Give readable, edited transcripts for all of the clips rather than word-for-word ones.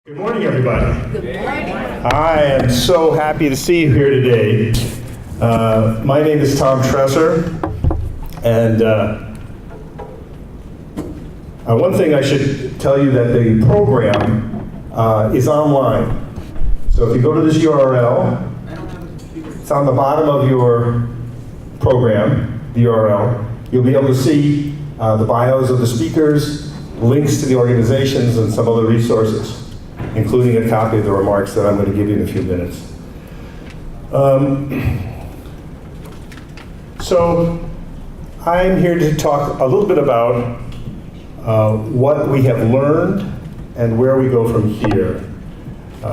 Good morning, everybody. Good morning. I am so happy to see you here today. My name is Tom Tresser, and one thing I should tell you that the program is online. So if you go to this URL, it's on the bottom of your program, the URL. You'll be able to see the bios of the speakers, links to the organizations, and some other resources, including a copy of the remarks that I'm going to give you in a few minutes. So I'm here to talk a little bit about what we have learned and where we go from here.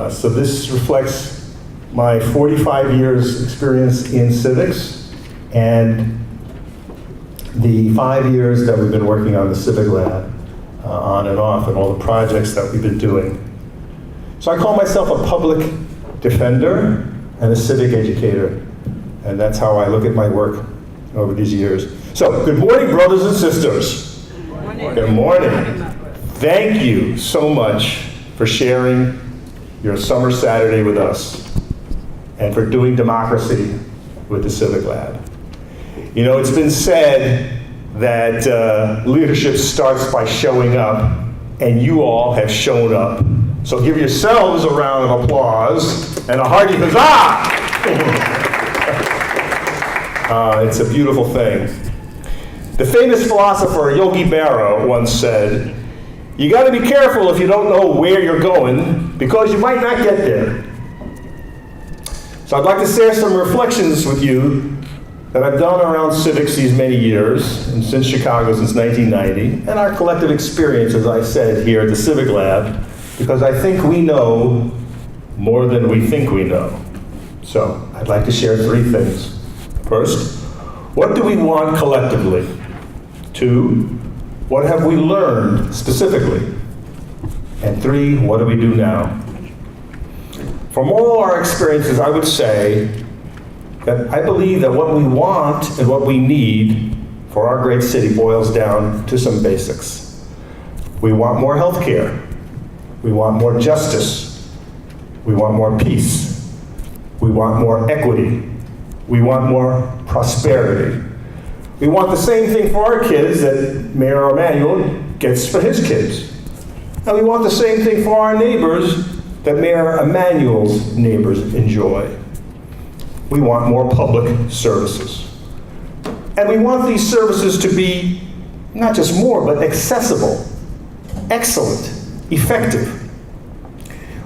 So this reflects my 45 years experience in civics and the 5 years that we've been working on the Civic Lab on and off, and all the projects that we've been doing. So I call myself a public defender and a civic educator, and that's how I look at my work over these years. So, good morning, brothers and sisters. Good morning. Good morning. Thank you so much for sharing your summer Saturday with us and for doing democracy with the Civic Lab. You know, it's been said that leadership starts by showing up, and you all have shown up. So give yourselves a round of applause and a hearty huzzah! It's a beautiful thing. The famous philosopher Yogi Berra once said, "You got to be careful if you don't know where you're going, because you might not get there." So I'd like to share some reflections with you that I've done around civics these many years, and since Chicago, since 1990, and our collective experience, as I said, here at the Civic Lab, because I think we know more than we think we know. So I'd like to share three things. First, what do we want collectively? Two, what have we learned specifically? And three, what do we do now? From all our experiences, I would say that I believe that what we want and what we need for our great city boils down to some basics. We want more health care. We want more justice. We want more peace. We want more equity. We want more prosperity. We want the same thing for our kids that Mayor Emanuel gets for his kids. And we want the same thing for our neighbors that Mayor Emanuel's neighbors enjoy. We want more public services. And we want these services to be not just more, but accessible, excellent, effective.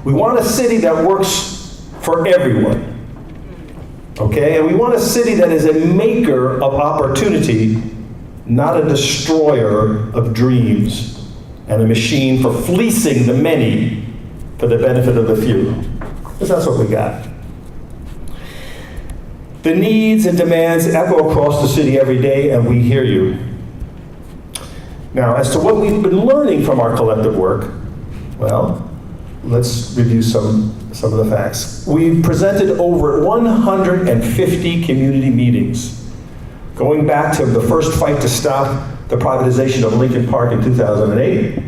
We want a city that works for everyone. Okay? And we want a city that is a maker of opportunity, not a destroyer of dreams, and a machine for fleecing the many for the benefit of the few. Because that's what we got. The needs and demands echo across the city every day, and we hear you. Now, as to what we've been learning from our collective work, well, let's review some of the facts. We presented over 150 community meetings, going back to the first fight to stop the privatization of Lincoln Park in 2008,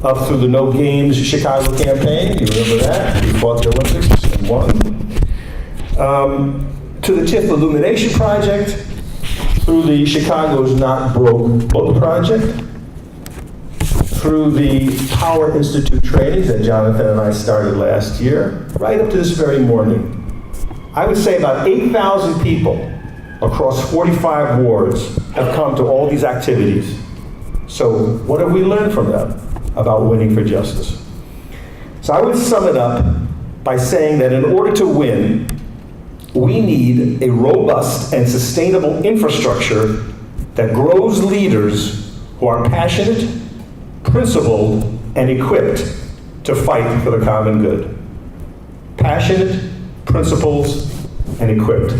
up through the No Games Chicago campaign, you remember that? We fought the Olympics and won. To the TIF Illumination Project, through the Chicago's Not Broke Book Project, through the Power Institute trainings that Jonathan and I started last year, right up to this very morning. I would say about 8,000 people across 45 wards have come to all these activities. So what have we learned from them about winning for justice? So I would sum it up by saying that in order to win, we need a robust and sustainable infrastructure that grows leaders who are passionate, principled, and equipped to fight for the common good. Passionate, principled, and equipped.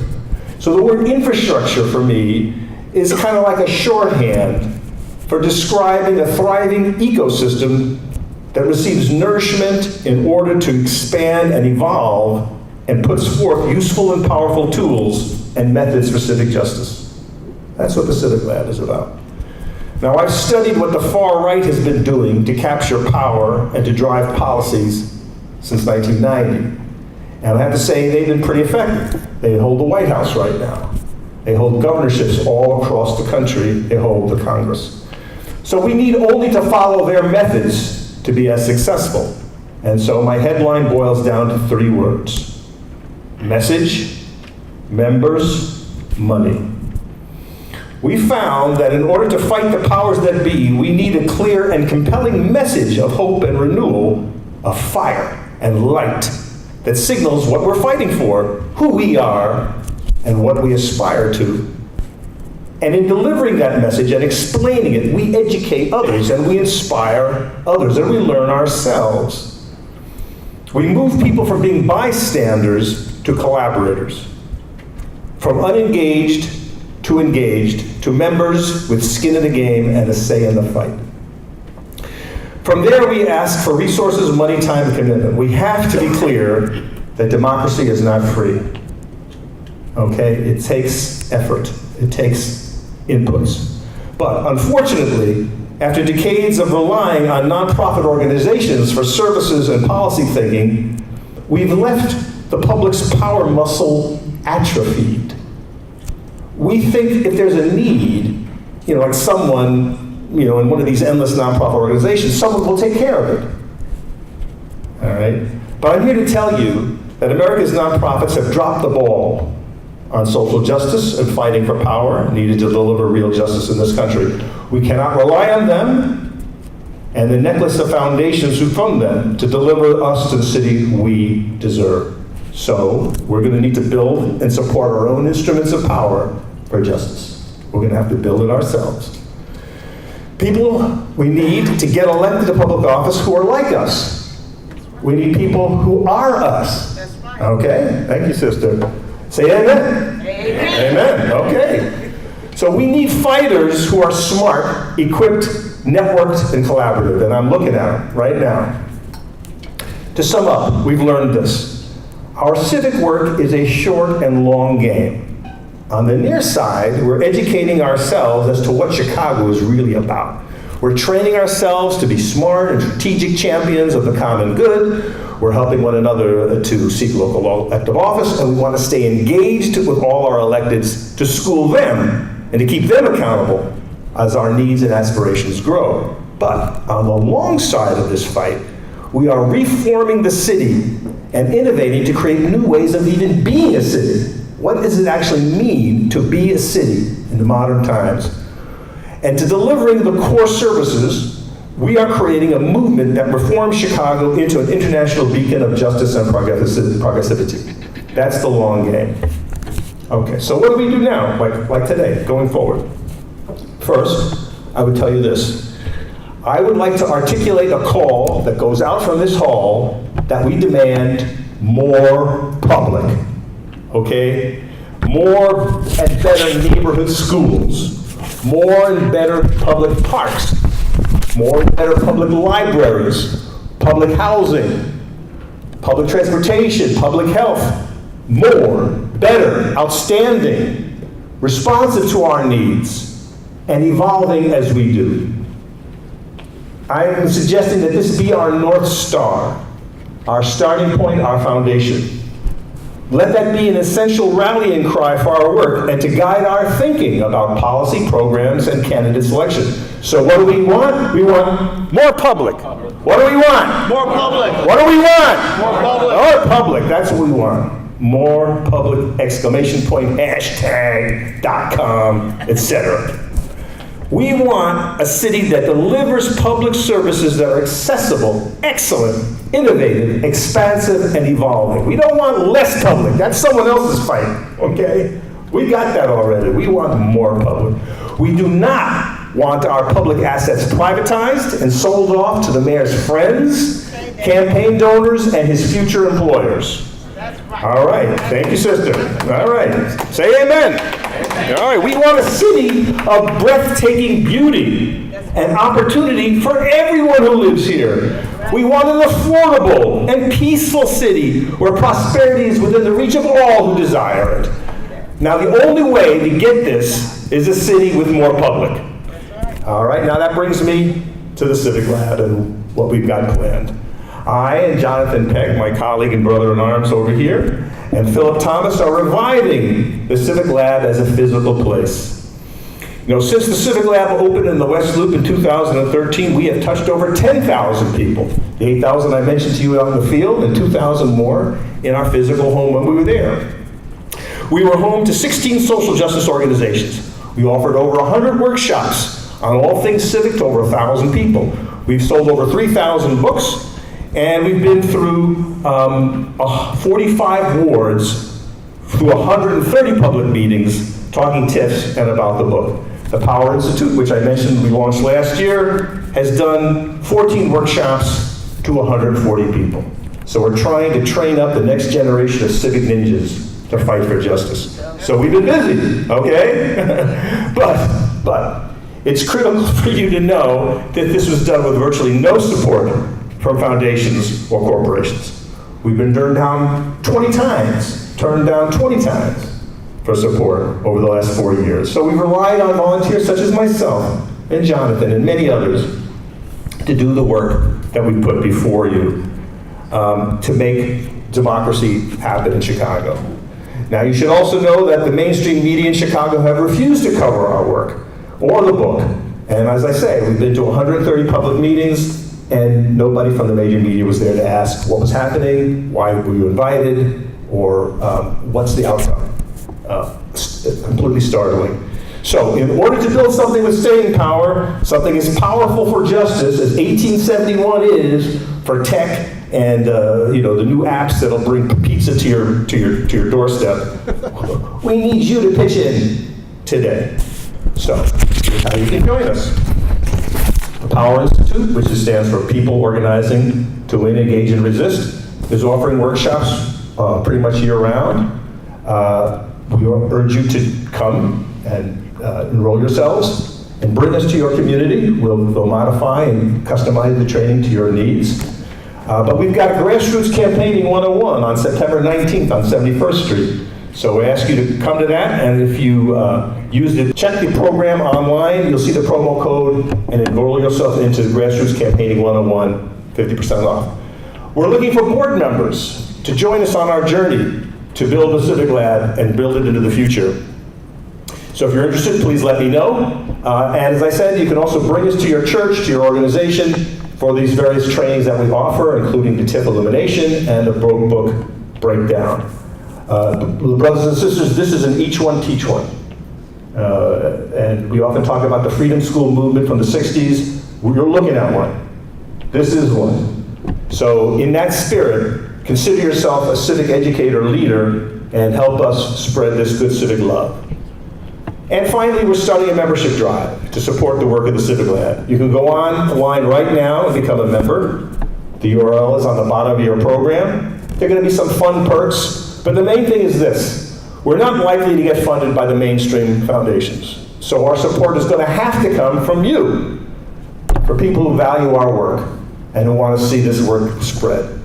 So the word infrastructure for me is kind of like a shorthand for describing a thriving ecosystem that receives nourishment in order to expand and evolve and puts forth useful and powerful tools and methods for civic justice. That's what the Civic Lab is about. Now, I've studied what the far right has been doing to capture power and to drive policies since 1990. And I have to say, they've been pretty effective. They hold the White House right now. They hold governorships all across the country. They hold the Congress. So we need only to follow their methods to be as successful. And so my headline boils down to 3 words: message, members, money. We found that in order to fight the powers that be, we need a clear and compelling message of hope and renewal, of fire and light that signals what we're fighting for, who we are, and what we aspire to. And in delivering that message and explaining it, we educate others and we inspire others and we learn ourselves. We move people from being bystanders to collaborators, from unengaged to engaged, to members with skin in the game and a say in the fight. From there, we ask for resources, money, time, and commitment. We have to be clear that democracy is not free. Okay? It takes effort. It takes inputs. But unfortunately, after decades of relying on nonprofit organizations for services and policy thinking, we've left the public's power muscle atrophied. We think if there's a need, like someone, in one of these endless nonprofit organizations, someone will take care of it. All right? But I'm here to tell you that America's nonprofits have dropped the ball on social justice and fighting for power needed to deliver real justice in this country. We cannot rely on them and the necklace of foundations who fund them to deliver us to the city we deserve. So we're going to need to build and support our own instruments of power for justice. We're going to have to build it ourselves. People we need to get elected to public office who are like us. We need people who are us. Okay? Thank you, sister. Say amen. Amen. Amen. Okay. So we need fighters who are smart, equipped, networked, and collaborative. And I'm looking at them right now. To sum up, we've learned this. Our civic work is a short and long game. On the near side, we're educating ourselves as to what Chicago is really about. We're training ourselves to be smart and strategic champions of the common good. We're helping one another to seek local elective office, and we want to stay engaged with all our electeds to school them and to keep them accountable as our needs and aspirations grow. But on the long side of this fight, we are reforming the city and innovating to create new ways of even being a city. What does it actually mean to be a city in the modern times? And to delivering the core services, we are creating a movement that reforms Chicago into an international beacon of justice and progressivity. That's the long game. Okay, so what do we do now, like today, going forward? First, I would tell you this. I would like to articulate a call that goes out from this hall that we demand more public. Okay? More and better neighborhood schools. More and better public parks. More and better public libraries. Public housing. Public transportation. Public health. More, better, outstanding, responsive to our needs, and evolving as we do. I am suggesting that this be our North Star, our starting point, our foundation. Let that be an essential rallying cry for our work and to guide our thinking about policy, programs, and candidate selection. So what do we want? We want more public. What do we want? More public. What do we want? More public. More public, that's what we want. More public, exclamation point, hashtag.com, etc. We want a city that delivers public services that are accessible, excellent, innovative, expansive, and evolving. We don't want less public. That's someone else's fight, okay? We got that already. We want more public. We do not want our public assets privatized and sold off to the mayor's friends, campaign donors, and his future employers. All right, thank you, sister. All right, say amen. All right, we want a city of breathtaking beauty and opportunity for everyone who lives here. We want an affordable and peaceful city where prosperity is within the reach of all who desire it. Now, the only way to get this is a city with more public. All right, now that brings me to the Civic Lab and what we've got planned. I and Jonathan Peck, my colleague and brother-in-arms over here, and Philip Thomas are reviving the Civic Lab as a physical place. You know, since the Civic Lab opened in the West Loop in 2013, we have touched over 10,000 people. The 8,000 I mentioned to you out in the field, and 2,000 more in our physical home when we were there. We were home to 16 social justice organizations. We offered over 100 workshops on all things civic to over 1,000 people. We've sold over 3,000 books, and we've been through 45 wards, through 130 public meetings, talking tips and about the book. The Power Institute, which I mentioned we launched last year, has done 14 workshops to 140 people. So we're trying to train up the next generation of civic ninjas to fight for justice. So we've been busy, okay? but it's critical for you to know that this was done with virtually no support from foundations or corporations. We've been turned down 20 times for support over the last 4 years. So we've relied on volunteers such as myself and Jonathan and many others to do the work that we put before you to make democracy happen in Chicago. Now you should also know that the mainstream media in Chicago have refused to cover our work or the book. And as I say, we've been to 130 public meetings and nobody from the major media was there to ask what was happening, why were you invited, or what's the outcome. Completely startling. So in order to build something with staying power, something as powerful for justice as 1871 is for tech and the new apps that'll bring pizza to your doorstep, we need you to pitch in today. So here's how you can join us. The Power Institute, which stands for People Organizing to Win, Engage, and Resist, is offering workshops pretty much year-round. We urge you to come and enroll yourselves and bring us to your community. We'll modify and customize the training to your needs. But we've got Grassroots Campaigning 101 on September 19th on 71st Street. So we ask you to come to that, and if you check the program online, you'll see the promo code and enroll yourself into Grassroots Campaigning 101, 50% off. We're looking for board members to join us on our journey to build the Civic Lab and build it into the future. So if you're interested, please let me know. And as I said, you can also bring us to your church, to your organization, for these various trainings that we offer, including the TIF elimination and the book breakdown. Brothers and sisters, this is an each one, teach one. And we often talk about the Freedom School movement from the 60s. You're looking at one. This is one. So in that spirit, consider yourself a civic educator leader and help us spread this good civic love. And finally, we're starting a membership drive to support the work of the Civic Lab. You can go online right now and become a member. The URL is on the bottom of your program. There are going to be some fun perks, but the main thing is this. We're not likely to get funded by the mainstream foundations. So our support is going to have to come from you, for people who value our work and who want to see this work spread.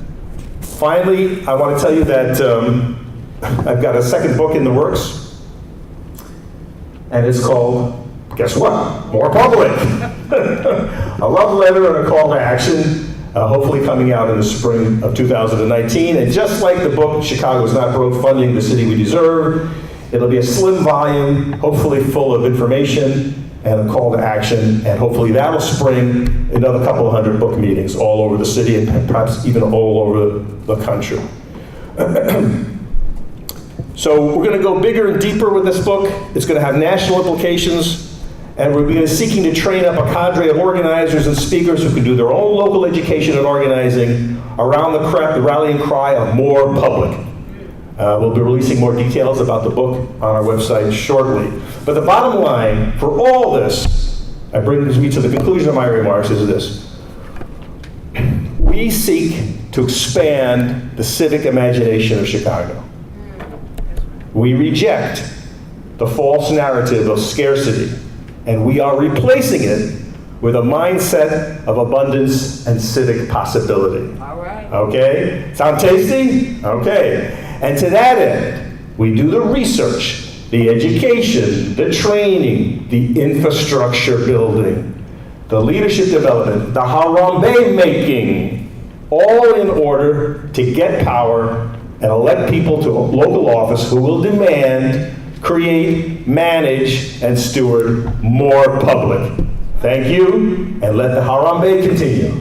Finally, I want to tell you that I've got a second book in the works, and it's called, guess what? More Public. A love letter and a call to action, hopefully coming out in the spring of 2019. And just like the book, Chicago's Not Broke, Funding the City We Deserve, it'll be a slim volume, hopefully full of information and a call to action, and hopefully that'll spring another couple of hundred book meetings all over the city and perhaps even all over the country. So we're going to go bigger and deeper with this book. It's going to have national implications, and we're going to be seeking to train up a cadre of organizers and speakers who can do their own local education and organizing around the rallying cry of more public. We'll be releasing more details about the book on our website shortly. But the bottom line for all this, that brings me to the conclusion of my remarks, is this. We seek to expand the civic imagination of Chicago. We reject the false narrative of scarcity, and we are replacing it with a mindset of abundance and civic possibility. All right. Okay? Sound tasty? Okay. And to that end, we do the research, the education, the training, the infrastructure building, the leadership development, the Harambee making, all in order to get power and elect people to a local office who will demand, create, manage, and steward more public. Thank you, and let the Harambee continue.